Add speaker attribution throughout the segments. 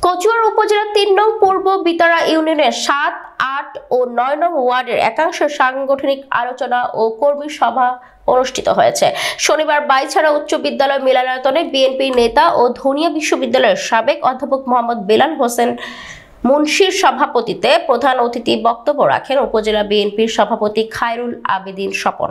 Speaker 1: কচুয়ার উপজেলার ৩ নং পূর্ব বিতারা ইউনিয়নের ৭, ৮ ও ৯ নং ওয়ার্ডের একাংশ সাংগঠনিক আলোচনা ও কর্মী সভা অনুষ্ঠিত হয়েছে। শনিবার বাইছাড়া উচ্চ বিদ্যালয় মিলনায়তনে বিএনপি নেতা ও ধনিয়া বিশ্ববিদ্যালয়ের সাবেক অধ্যাপক মোহাম্মদ বেলাল হোসেন মুন্সির সভাপতিত্বে প্রধান অতিথি বক্তব্য রাখেন উপজেলা বিএনপির সভাপতি খায়রুল আবেদিন স্বপন।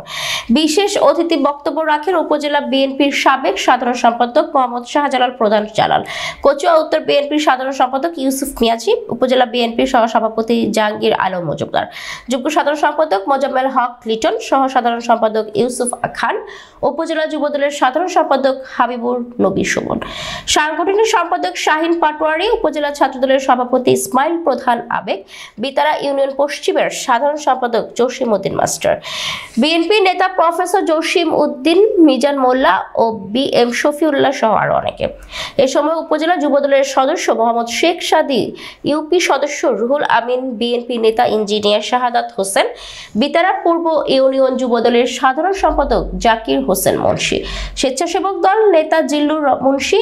Speaker 1: বিশেষ অতিথি বক্তব্য রাখেন উপজেলা বিএনপির সাবেক সাধারণ সম্পাদক মোহাম্মদ শাহজালাল প্রধান জালাল, কচুয়া উত্তর বিএনপির সাধারণ সম্পাদক ইউসুফ মিয়াজি, উপজেলা বিএনপির সহসভাপতি জাহাঙ্গীর আলম মজুমদার, যুগ্ম সাধারণ সম্পাদক মোজাম্মেল হক লিটন, সহ সাধারণ সম্পাদক ইউসুফ খান, উপজেলা যুবদলের সাধারণ সম্পাদক হাবিবুর নবী সুমন, সাংগঠনিক সম্পাদক শাহিন পাটোয়ারি, উপজেলা ছাত্রদলের সভাপতি ইসমাইল প্রধান আবেগ, বিতারা ইউনিয়ন পশ্চিমের সাধারণ সম্পাদক জসিম উদ্দিন মাস্টার, বিএনপি নেতা প্রফেসর জসিম উদ্দিন, মিজান মোল্লা ও বিএম শফিউল্লাহ সহ আরো অনেকে। এ সময় উপজেলা যুবদলের সদস্য মোহাম্মদ শেখ সাদি, ইউপি সদস্য রুহুল আমিন, বিএনপি নেতা ইঞ্জিনিয়ার শাহাদাত হোসেন, বিতারা পূর্ব ইউনিয়ন যুবদলের সাধারণ সম্পাদক জাকির হোসেন মুন্সি, স্বেচ্ছাসেবক দল নেতা জিল্লুর মুন্সি,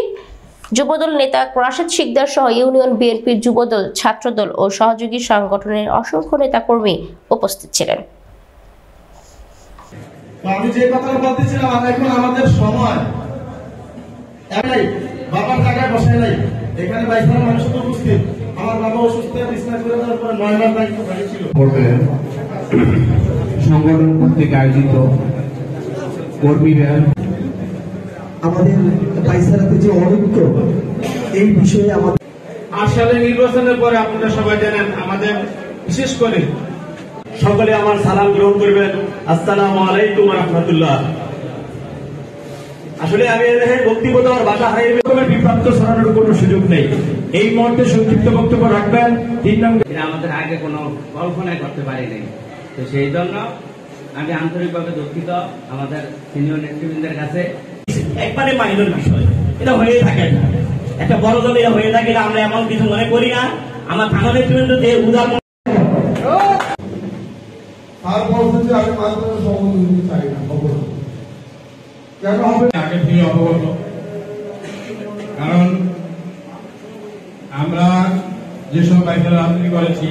Speaker 1: যুবদল নেতা রাশেদ শিকদার সহ ইউনিয়ন বিএনপির যুবদল, ছাত্রদল ও সহযোগী সংগঠনের অসংখ্য নেতা কর্মী উপস্থিত ছিলেন।
Speaker 2: আমি যে কথাটা বলতেছিলাম, এখন আমাদের সময় বাবার জায়গায় বসে নাই, এখানে 22 জন মানুষ তো উপস্থিত। আমার বাবা অসুস্থ, বিছানা করে দেওয়ার পরে 9 মাস দায়িত্ব ছিল।
Speaker 3: সংগঠন কর্তৃক আয়োজিত কর্মীরা
Speaker 4: আমাদের বাইসারাতে যে অনৈক্য, এই বিষয়ে আমাদের
Speaker 3: আসলে নির্বাচনের পরে আপনারা সবাই জানেন আমাদের বিশেষ করে
Speaker 2: সকলে আমার সালাম গ্রহণ করবেন। আসসালামু আলাইকুম ওয়া রাহমাতুল্লাহ। আসলে আমি বক্তব্য দেওয়ার ভাষা হারিয়ে রকমের বিভ্রান্ত ছড়ানোর কোনো সুযোগ নেই। এই মুহূর্তে সংক্ষিপ্ত বক্তব্য রাখবেন 3 নং।
Speaker 5: আমাদের আগে কোনো কল্পনাই করতে পারি নাই, তো সেই জন্য আমি আন্তরিকভাবে দুঃখিত আমাদের সিনিয়র নেতৃবৃন্দের কাছে।
Speaker 6: একবারে মাইনর বিষয়, এটা হয়ে থাকে না। একটা বড় দল এটা হয়ে থাকে, আমরা এমন কিছু মনে করি না। আমার থানা নেতৃবৃন্দ যে উদাহরণ
Speaker 2: আর বলছেন যে আমি মাধ্যমে সম্বন্ধ দিতে চাই না, খবর কেন হবে
Speaker 3: আগে থেকে অবগত, কারণ আমরা যেসব বাইকের রাজনীতি করেছি